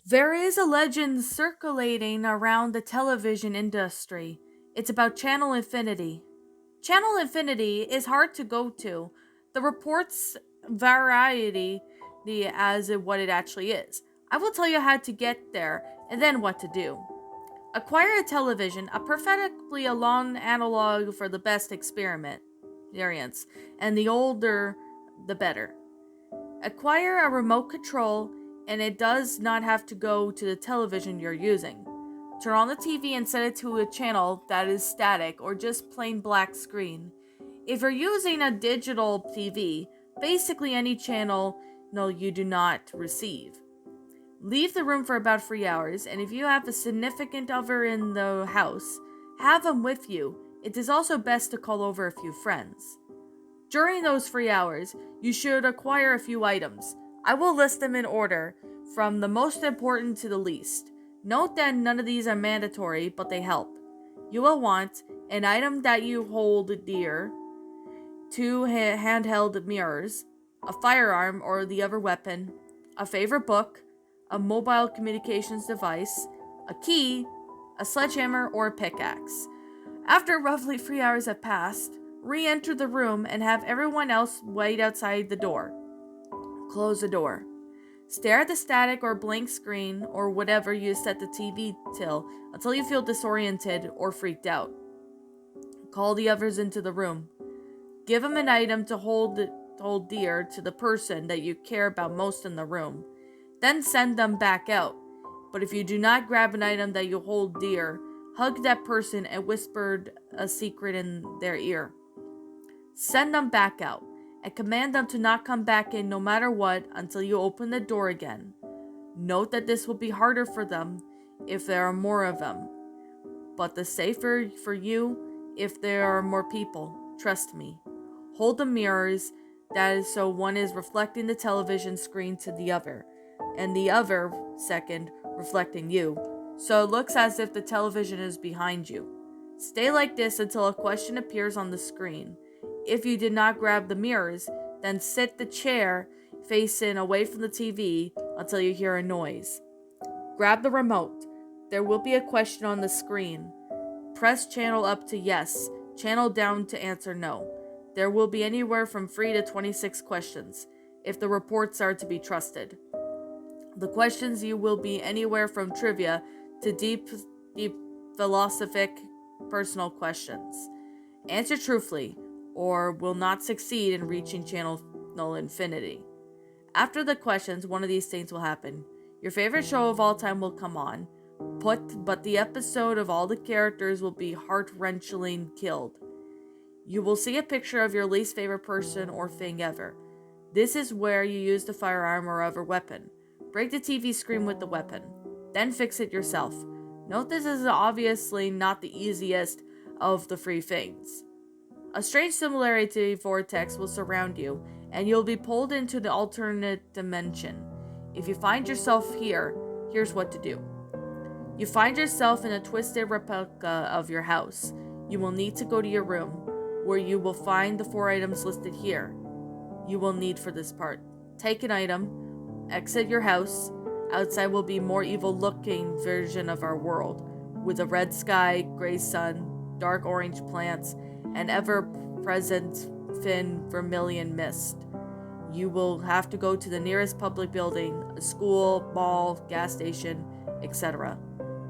There is a legend circulating around the television industry. It's about Channel Infinity. Channel Infinity is hard to go to. The reports variety as what it actually is. I will tell you how to get there and then what to do. Acquire a television, a perfectly along analog for the best experience, and the older the better. Acquire a remote control, and it does not have to go to the television you're using. Turn on the TV and set it to a channel that is static or just plain black screen. If you're using a digital TV, basically any channel no you do not receive. Leave the room for about 3 hours, and if you have a significant other in the house, have them with you. It is also best to call over a few friends. During those 3 hours, you should acquire a few items. I will list them in order, from the most important to the least. Note that none of these are mandatory, but they help. You will want an item that you hold dear, two handheld mirrors, a firearm or the other weapon, a favorite book, a mobile communications device, a key, a sledgehammer, or a pickaxe. After roughly 3 hours have passed, re enter the room and have everyone else wait outside the door. Close the door. Stare at the static or blank screen or whatever you set the TV till until you feel disoriented or freaked out. Call the others into the room. Give them an item to hold dear to the person that you care about most in the room. Then send them back out. But if you do not grab an item that you hold dear, hug that person and whisper a secret in their ear. Send them back out and command them to not come back in no matter what until you open the door again. Note that this will be harder for them if there are more of them, but the safer for you if there are more people. Trust me. Hold the mirrors, that is so one is reflecting the television screen to the other, and the other, second, reflecting you, so it looks as if the television is behind you. Stay like this until a question appears on the screen. If you did not grab the mirrors, then sit the chair facing away from the TV until you hear a noise. Grab the remote. There will be a question on the screen. Press channel up to yes, channel down to answer no. There will be anywhere from 3 to 26 questions, if the reports are to be trusted. The questions you will be anywhere from trivia to deep philosophic personal questions. Answer truthfully, or will not succeed in reaching channel infinity. After the questions, one of these things will happen. Your favorite show of all time will come on, but the episode of all the characters will be heart-wrenchingly killed. You will see a picture of your least favorite person or thing ever. This is where you use the firearm or other weapon. Break the TV screen with the weapon. Then fix it yourself. Note this is obviously not the easiest of the three things. A strange similarity vortex will surround you, and you'll be pulled into the alternate dimension. If you find yourself here, here's what to do. You find yourself in a twisted replica of your house. You will need to go to your room, where you will find the 4 items listed here. You will need for this part. Take an item, exit your house. Outside will be more evil-looking version of our world, with a red sky, gray sun, dark orange plants, and ever-present thin vermilion mist. You will have to go to the nearest public building, a school, mall, gas station, etc.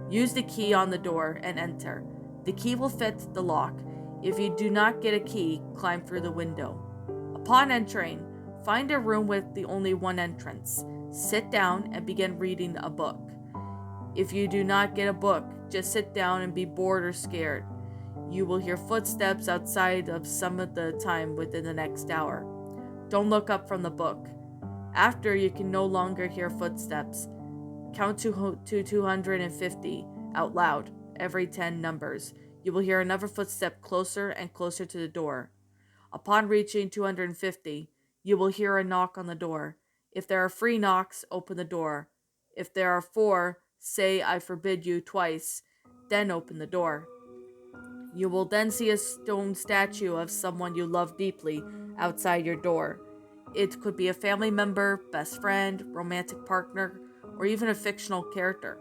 Use the key on the door and enter. The key will fit the lock. If you do not get a key, climb through the window. Upon entering, find a room with the only one entrance. Sit down and begin reading a book. If you do not get a book, just sit down and be bored or scared. You will hear footsteps outside of some of the time within the next hour. Don't look up from the book. After you can no longer hear footsteps. Count to 250 out loud, every 10 numbers. You will hear another footstep closer and closer to the door. Upon reaching 250, you will hear a knock on the door. If there are 3 knocks, open the door. If there are 4, say I forbid you twice, then open the door. You will then see a stone statue of someone you love deeply outside your door. It could be a family member, best friend, romantic partner, or even a fictional character.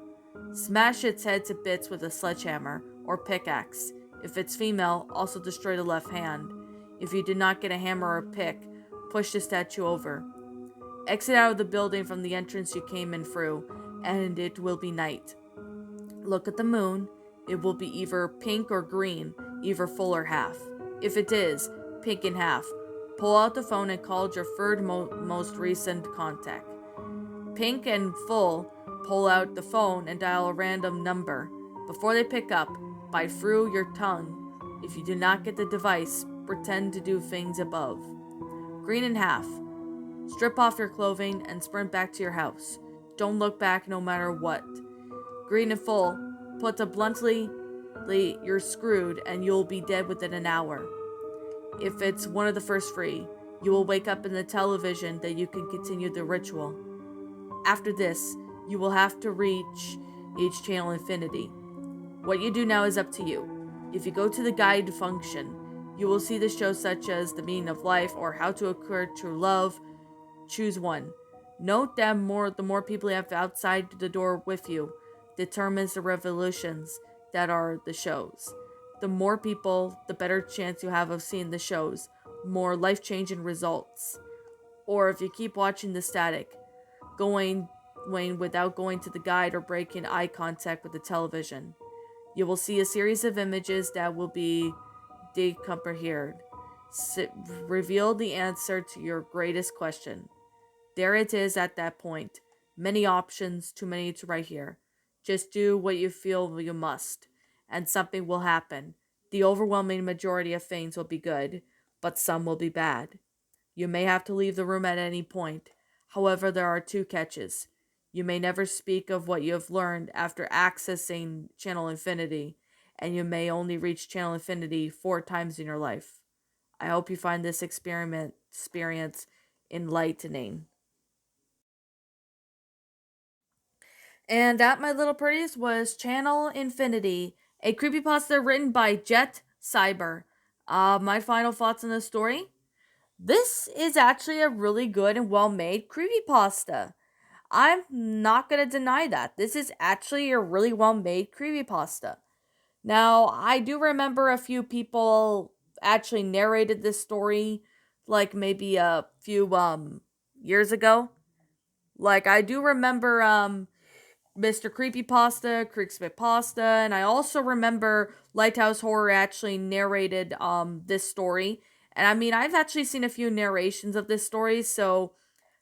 Smash its head to bits with a sledgehammer or pickaxe. If it's female, also destroy the left hand. If you did not get a hammer or pick, push the statue over. Exit out of the building from the entrance you came in through, and it will be night. Look at the moon. It will be either pink or green, either full or half. If it is pink and half, pull out the phone and call your third most recent contact. Pink and full, pull out the phone and dial a random number. Before they pick up, bite through your tongue. If you do not get the device, pretend to do things above. Green and half. Strip off your clothing and sprint back to your house. Don't look back no matter what. Green and full, put it bluntly, you're screwed and you'll be dead within an hour. If it's one of the first three, you will wake up in the television that you can continue the ritual. After this, you will have to reach each channel infinity. What you do now is up to you. If you go to the guide function, you will see the shows such as The Meaning of Life or How to Acquire True Love. Choose one. Note that the more people you have outside the door with you determines the revolutions that are the shows. The more people, the better chance you have of seeing the shows, more life-changing results. Or if you keep watching the static, going without going to the guide or breaking eye contact with the television, you will see a series of images that will be decomprehended. Reveal the answer to your greatest question. There it is at that point. Many options, too many to write here. Just do what you feel you must, and something will happen. The overwhelming majority of things will be good, but some will be bad. You may have to leave the room at any point. However, there are two catches. You may never speak of what you have learned after accessing Channel Infinity, and you may only reach Channel Infinity 4 times in your life. I hope you find this experience enlightening. And that, my little pretties, was Channel Infinity, a creepypasta written by Jet Cyber. My final thoughts on the story? This is actually a really good and well-made creepypasta. I'm not gonna deny that. This is actually a really well-made creepypasta. Now, I do remember a few people actually narrated this story, like maybe a few years ago. Like I do remember Mr. Creepypasta, Creeksmith Pasta, and I also remember Lighthouse Horror actually narrated this story. And I mean, I've actually seen a few narrations of this story, so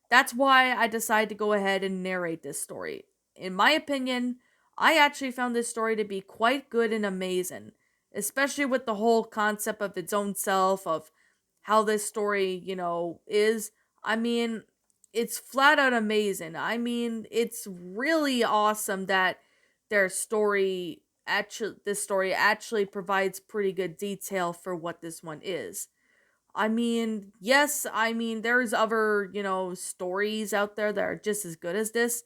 that's why I decided to go ahead and narrate this story. In my opinion, I actually found this story to be quite good and amazing, especially with the whole concept of its own self, of how this story, is. I mean, it's flat out amazing. I mean, it's really awesome that this story actually provides pretty good detail for what this one is. I mean, yes, I mean, there's other, stories out there that are just as good as this,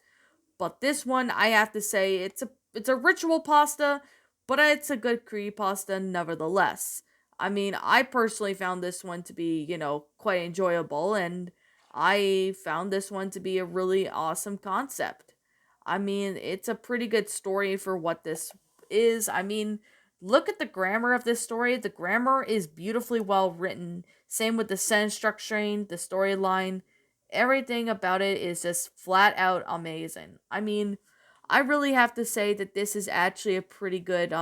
but this one, I have to say, it's a ritual pasta, but it's a good creepypasta nevertheless. I mean, I personally found this one to be, quite enjoyable, and I found this one to be a really awesome concept. I mean, it's a pretty good story for what this is. I mean, look at the grammar of this story. The grammar is beautifully well written. Same with the sentence structuring, the storyline. Everything about it is just flat out amazing. I mean, I really have to say that this is actually a pretty good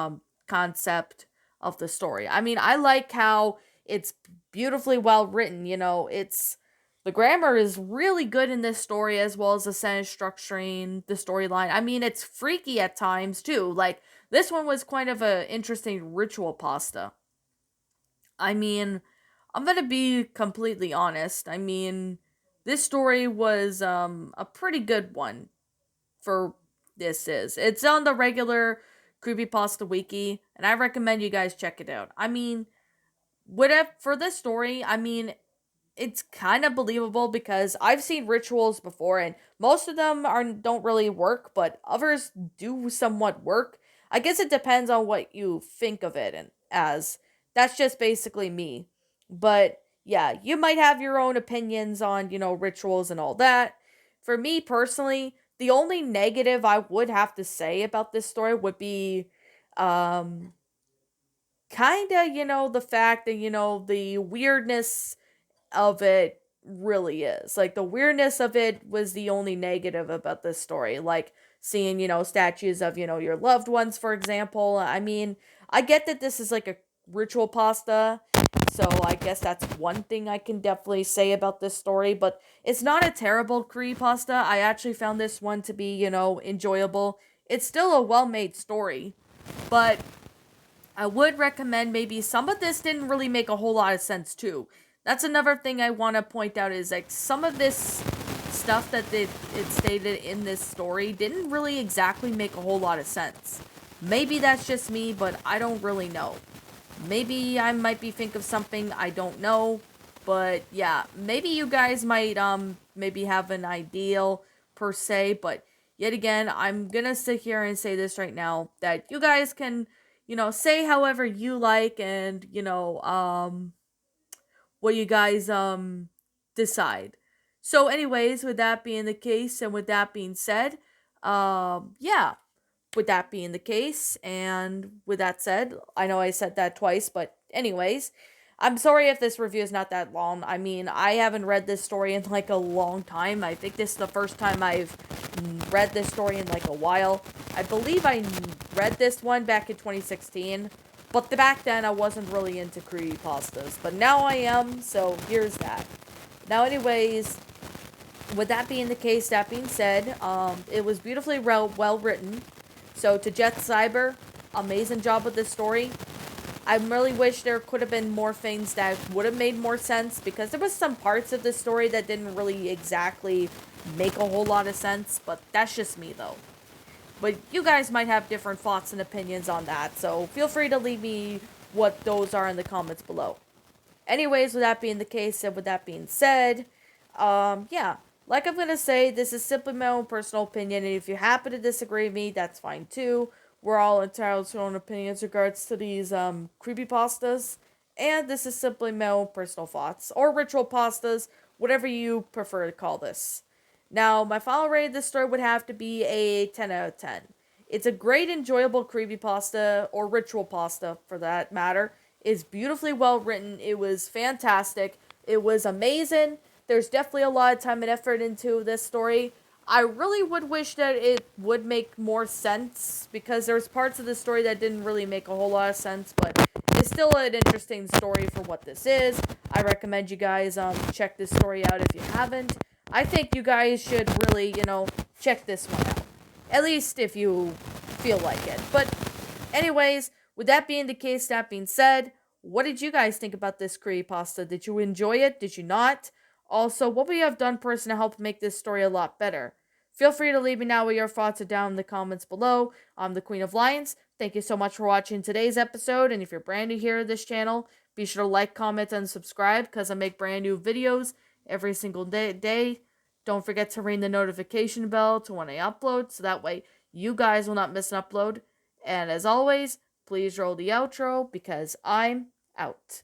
concept of the story. I mean, I like how it's beautifully well written, it's the grammar is really good in this story, as well as the sentence structuring, the storyline. I mean, it's freaky at times too. Like this one was kind of a interesting ritual pasta. I mean, I'm gonna be completely honest. I mean, this story was a pretty good one for this is. It's on the regular Creepypasta Wiki, and I recommend you guys check it out. I mean, whatever for this story, I mean, it's kind of believable because I've seen rituals before and most of them don't really work, but others do somewhat work. I guess it depends on what you think of it and as. That's just basically me. But yeah, you might have your own opinions on, rituals and all that. For me personally, The only negative I would have to say about this story would be um kind of, the fact that, the weirdness of it really is. Like, the weirdness of it was the only negative about this story. Like, seeing, statues of, your loved ones, for example. I mean, I get that this is like a ritual pasta, so I guess that's one thing I can definitely say about this story, but it's not a terrible creepypasta. I actually found this one to be, enjoyable. It's still a well-made story, but I would recommend maybe some of this didn't really make a whole lot of sense too. That's another thing I want to point out is like some of this stuff that it stated in this story didn't really exactly make a whole lot of sense. Maybe that's just me, but I don't really know. Maybe I might be thinking of something I don't know, but yeah, maybe you guys might maybe have an ideal per se, but yet again, I'm gonna sit here and say this right now that you guys can, say however you like, and what you guys decide. So anyways, with that being the case and with that being said, yeah, with that being the case, and with that said, I know I said that twice, but anyways, I'm sorry if this review is not that long. I mean, I haven't read this story in like a long time. I think this is the first time I've read this story in like a while. I believe I read this one back in 2016, but back then I wasn't really into creepypastas, but now I am, so here's that. Now, anyways, with that being the case, that being said, it was beautifully well written. So to Jet Cyber, amazing job with this story. I really wish there could have been more things that would have made more sense, because there was some parts of this story that didn't really exactly make a whole lot of sense, but that's just me though. But you guys might have different thoughts and opinions on that, so feel free to leave me what those are in the comments below. Anyways, with that being the case, and with that being said, yeah, like I'm gonna say, this is simply my own personal opinion, and if you happen to disagree with me, that's fine too. We're all entitled to our own opinions regards to these creepypastas, and this is simply my own personal thoughts, or ritual pastas, whatever you prefer to call this. Now, my final rating of this story would have to be a 10 out of 10. It's a great, enjoyable creepypasta, or ritual pasta for that matter. It's beautifully well written. It was fantastic. It was amazing. There's definitely a lot of time and effort into this story. I really would wish that it would make more sense, because there's parts of the story that didn't really make a whole lot of sense, but it's still an interesting story for what this is. I recommend you guys check this story out if you haven't. I think you guys should really, check this one out. At least if you feel like it. But anyways, with that being the case, that being said, what did you guys think about this creepypasta? Did you enjoy it? Did you not? Also, what would you have done personally to help make this story a lot better? Feel free to leave me now what your thoughts are down in the comments below. I'm the Queen of Lions. Thank you so much for watching today's episode, and if you're brand new here to this channel, be sure to like, comment, and subscribe, because I make brand new videos every single day. Don't forget to ring the notification bell to when I upload, so that way you guys will not miss an upload. And as always, please roll the outro, because I'm out.